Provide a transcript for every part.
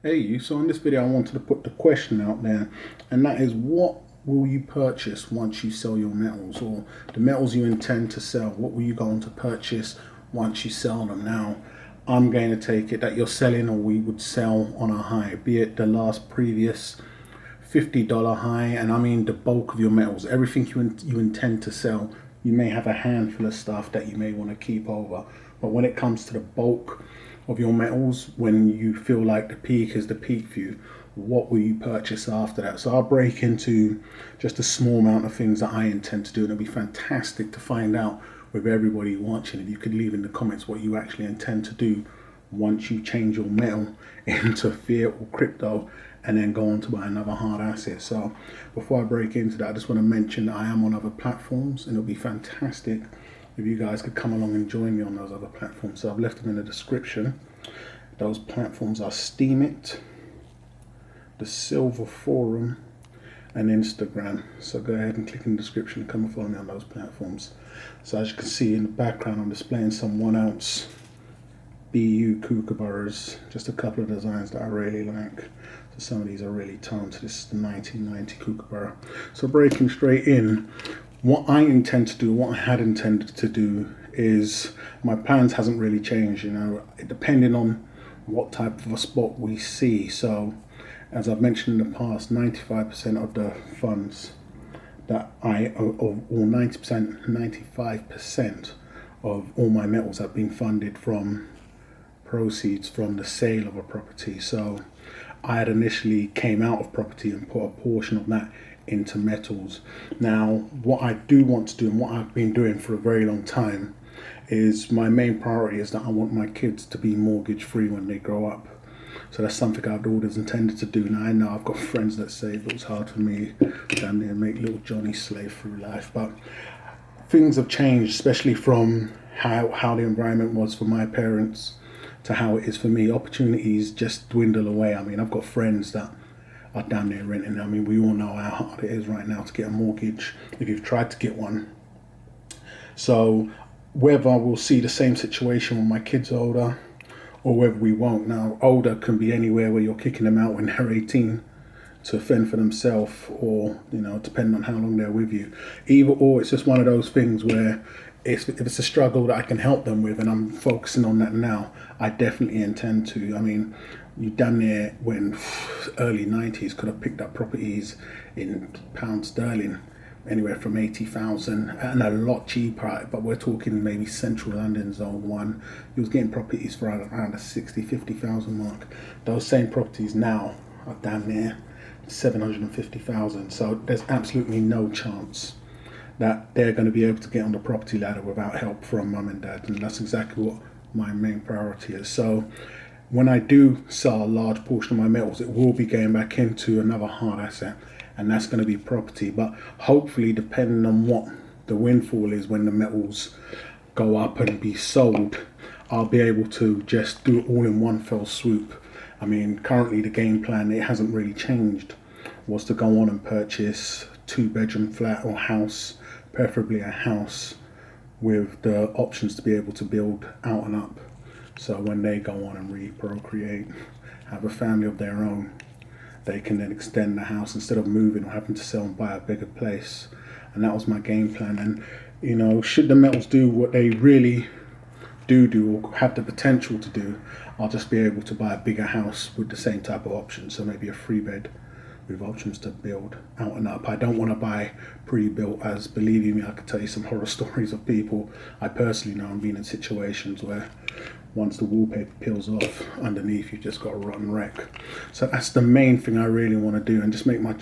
Hey you, so in this video I wanted to put the question out there, and that is, what will you purchase once you sell your metals, or the metals you intend to sell? What will you go on to purchase once you sell them? Now, I'm going to take it that you're selling, or we would sell on a high, be it the last previous $50 high, and I mean the bulk of your metals, everything you intend to sell. You may have a handful of stuff that you may want to keep over, but when it comes to the bulk of your metals, when you feel like the peak is the peak for you, what will you purchase after that? So I'll break into just a small amount of things that I intend to do, and it'll be fantastic to find out with everybody watching. If you could leave in the comments what you actually intend to do once you change your metal into fiat or crypto and then go on to buy another hard asset. So before I break into that, I just want to mention that I am on other platforms, and it'll be fantastic if you guys could come along and join me on those other platforms. So I've left them in the description. Those platforms are Steemit, the Silver Forum, and Instagram. So go ahead and click in the description and come and follow me on those platforms. So as you can see in the background, I'm displaying some 1 ounce BU kookaburras, just a couple of designs that I really like. So some of these are really toned. So this is the 1990 kookaburra. So breaking straight in, what I intend to do, what I had intended to do, is my plans hasn't really changed, depending on what type of a spot we see. So as I've mentioned in the past, 95% of the funds that or 90%, 95% of all my metals have been funded from proceeds from the sale of a property. So I had initially came out of property and put a portion of that into metals. Now, what I do want to do, and what I've been doing for a very long time, is my main priority is that I want my kids to be mortgage free when they grow up. So that's something I've always intended to do. Now I know I've got friends that say it was hard for me down there, make little Johnny slave through life, but things have changed, especially from how the environment was for my parents to how it is for me. Opportunities just dwindle away. I mean, I've got friends that are down there renting. I mean, we all know how hard it is right now to get a mortgage if you've tried to get one. So whether we'll see the same situation when my kids are older, or whether we won't. Now, older can be anywhere where you're kicking them out when they're 18 to fend for themselves, or depending on how long they're with you. Either or, it's just one of those things where if it's a struggle that I can help them with, and I'm focusing on that now, I definitely intend to. I mean, you done there when early 90s could have picked up properties in pound sterling anywhere from 80,000 and a lot cheaper, but we're talking maybe central London zone 1. You was getting properties for around the 60, 50,000 mark. Those same properties now are down near 750,000. So there's absolutely no chance that they're going to be able to get on the property ladder without help from mum and dad, and that's exactly what my main priority is. So when I do sell a large portion of my metals, it will be going back into another hard asset, and that's going to be property. But hopefully, depending on what the windfall is when the metals go up and be sold, I'll be able to just do it all in one fell swoop. I mean, currently the game plan, it hasn't really changed, was to go on and purchase 2-bedroom flat or house, preferably a house with the options to be able to build out and up. So when they go on and reprocreate, have a family of their own, they can then extend the house instead of moving or having to sell and buy a bigger place. And that was my game plan. And should the metals do what they really do or have the potential to do, I'll just be able to buy a bigger house with the same type of options. So maybe a 3-bed with options to build out and up. I don't want to buy pre-built, as believe me, I could tell you some horror stories of people I personally know and been in situations where once the wallpaper peels off underneath, you've just got a rotten wreck. So that's the main thing I really want to do, and just make my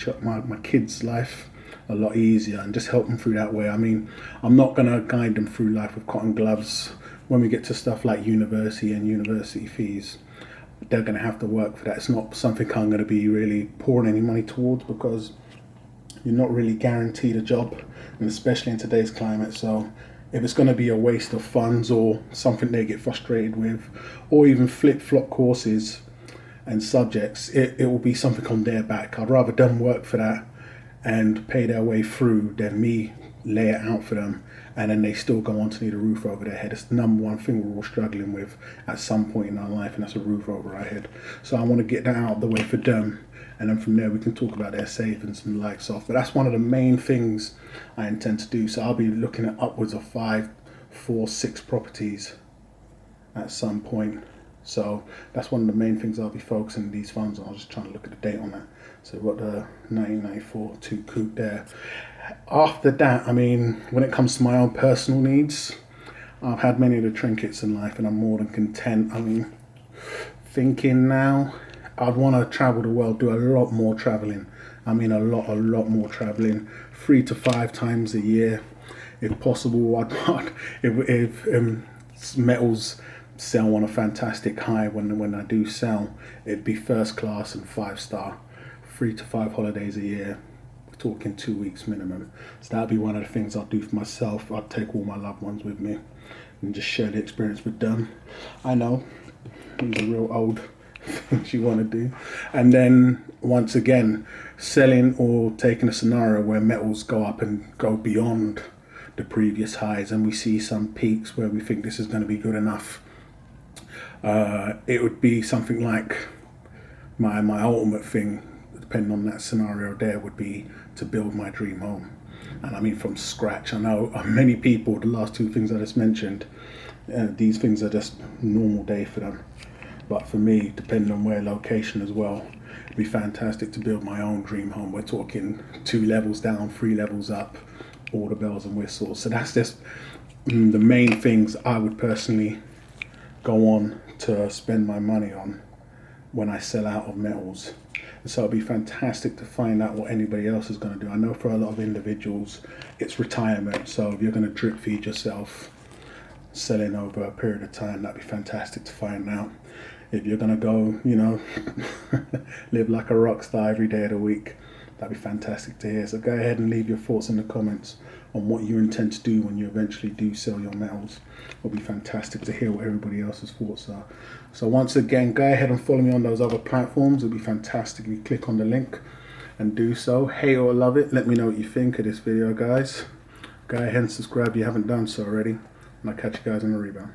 kids' life a lot easier and just help them through that way. I mean, I'm not going to guide them through life with cotton gloves. When we get to stuff like university and university fees, they're going to have to work for that. It's not something I'm going to be really pouring any money towards, because you're not really guaranteed a job, and especially in today's climate. So if it's going to be a waste of funds or something they get frustrated with, or even flip-flop courses and subjects, it will be something on their back. I'd rather them work for that and pay their way through than me lay it out for them, and then they still go on to need a roof over their head. It's the number one thing we're all struggling with at some point in our life, and that's a roof over our head. So I want to get that out of the way for them, and then from there we can talk about their savings and the likes of. But that's one of the main things I intend to do. So I'll be looking at upwards of 5, 4, 6 properties at some point. So that's one of the main things I'll be focusing these funds on. I was just trying to look at the date on that. So we've got the 1994 2 Coupe there. After that, I mean, when it comes to my own personal needs, I've had many of the trinkets in life and I'm more than content. I mean, thinking now, I'd want to travel the world, do a lot more traveling. I mean, a lot more traveling, 3 to 5 times a year, if possible. If metals sell on a fantastic high, when I do sell, it'd be first class and 5-star, 3 to 5 holidays a year. We're talking 2 weeks minimum. So that'd be one of the things I'd do for myself. I'd take all my loved ones with me and just share the experience with them. I know these are real old things you want to do. And then once again, selling or taking a scenario where metals go up and go beyond the previous highs, and we see some peaks where we think this is going to be good enough. It would be something like my ultimate thing, depending on that scenario there, would be to build my dream home. And I mean from scratch. I know many people, the last 2 things I just mentioned, these things are just normal day for them. But for me, depending on where location as well, it'd be fantastic to build my own dream home. We're talking 2 levels down, 3 levels up, all the bells and whistles. So that's just the main things I would personally go on to spend my money on when I sell out of metals. So it'd be fantastic to find out what anybody else is going to do. I know for a lot of individuals, it's retirement. So if you're going to drip feed yourself, selling over a period of time, that'd be fantastic to find out. If you're going to go, you know, live like a rock star every day of the week, that'd be fantastic to hear. So go ahead and leave your thoughts in the comments on what you intend to do when you eventually do sell your metals. It'll be fantastic to hear what everybody else's thoughts are. So once again, go ahead and follow me on those other platforms. It'll be fantastic if you click on the link and do so. Hate or love it, let me know what you think of this video, guys. Go ahead and subscribe if you haven't done so already, and I'll catch you guys on the rebound.